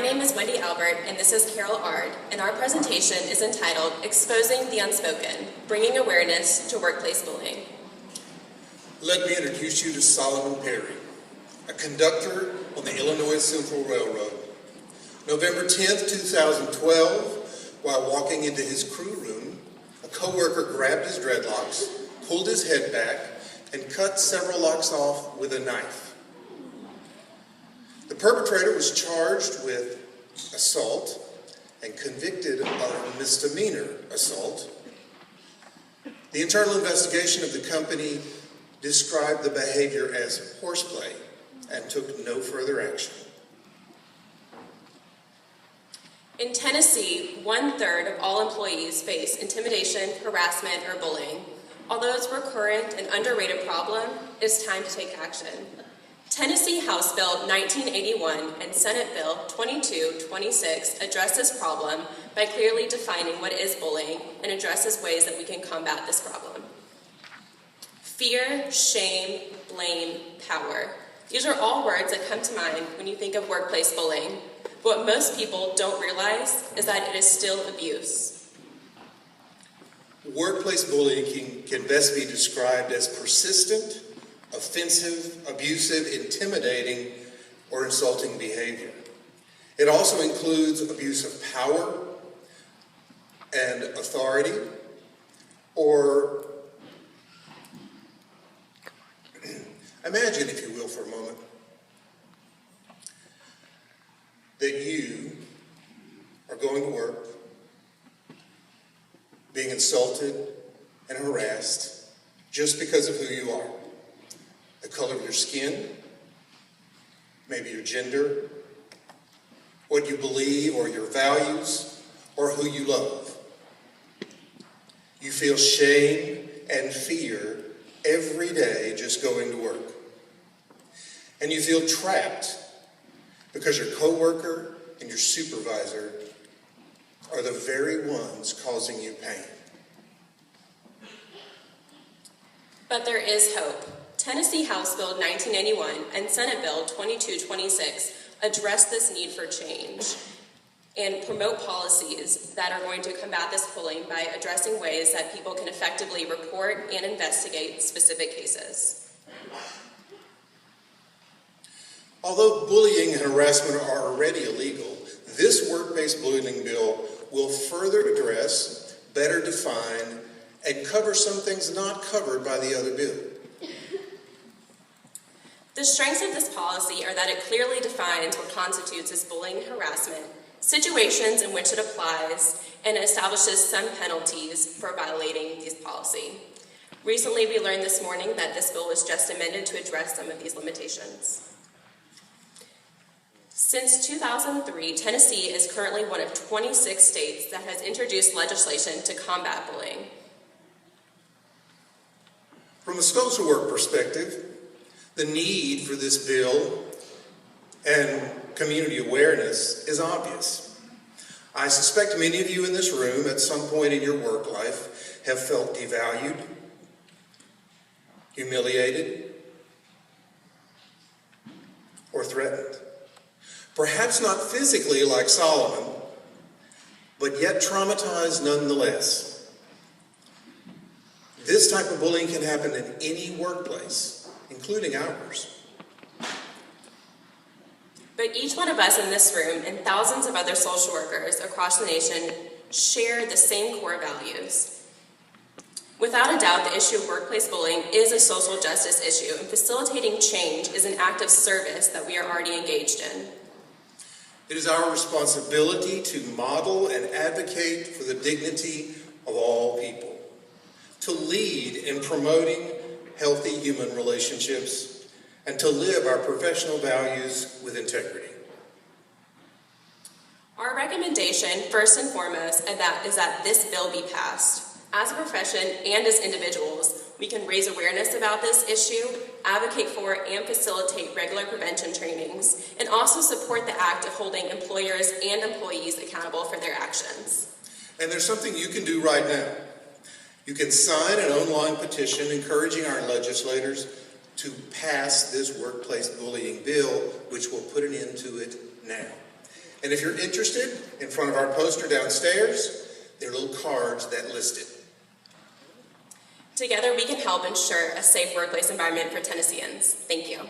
My name is Wendy Albert, and this is Carol Ard, and our presentation is entitled Exposing the Unspoken, Bringing Awareness to Workplace Bullying. Let me introduce you to Solomon Perry, a conductor on the Illinois Central Railroad. November 10th, 2012, while walking into his crew room, a coworker grabbed his dreadlocks, pulled his head back, and cut several locks off with a knife. The perpetrator was charged with assault and convicted of misdemeanor assault. The internal investigation of the company described the behavior as horseplay and took no further action. In Tennessee, 1/3 of all employees face intimidation, harassment, or bullying. Although it's a recurrent and underrated problem, it's time to take action. Tennessee House Bill 1981 and Senate Bill 2226 address this problem by clearly defining what is bullying and addresses ways that we can combat this problem. Fear, shame, blame, power. These are all words that come to mind when you think of workplace bullying. But what most people don't realize is that it is still abuse. Workplace bullying can best be described as persistent, offensive, abusive, intimidating, or insulting behavior. It also includes abuse of power and authority, or imagine, if you will, for a moment, that you are going to work, being insulted and harassed just because of who you are. The color of your skin, maybe your gender, what you believe or your values, or who you love. You feel shame and fear every day just going to work. And you feel trapped because your coworker and your supervisor are the very ones causing you pain. But there is hope. Tennessee House Bill 1981 and Senate Bill 2226 address this need for change and promote policies that are going to combat this bullying by addressing ways that people can effectively report and investigate specific cases. Although bullying and harassment are already illegal, this work-based bullying bill will further address, better define, and cover some things not covered by the other bill. The strengths of this policy are that it clearly defines what constitutes as bullying and harassment, situations in which it applies, and it establishes some penalties for violating this policy. Recently, we learned this morning that this bill was just amended to address some of these limitations. Since 2003, Tennessee is currently one of 26 states that has introduced legislation to combat bullying. From a social work perspective, the need for this bill and community awareness is obvious. I suspect many of you in this room at some point in your work life have felt devalued, humiliated, or threatened. Perhaps not physically like Solomon, but yet traumatized nonetheless. This type of bullying can happen in any workplace, including ours. But each one of us in this room and thousands of other social workers across the nation share the same core values. Without a doubt, the issue of workplace bullying is a social justice issue, and facilitating change is an act of service that we are already engaged in. It is our responsibility to model and advocate for the dignity of all people, to lead in promoting healthy human relationships, and to live our professional values with integrity. Our recommendation, first and foremost, is that this bill be passed. As a profession and as individuals, we can raise awareness about this issue, advocate for and facilitate regular prevention trainings, and also support the act of holding employers and employees accountable for their actions. And there's something you can do right now. You can sign an online petition encouraging our legislators to pass this workplace bullying bill, which will put an end to it now. And if you're interested, in front of our poster downstairs, there are little cards that list it. Together we can help ensure a safe workplace environment for Tennesseans. Thank you.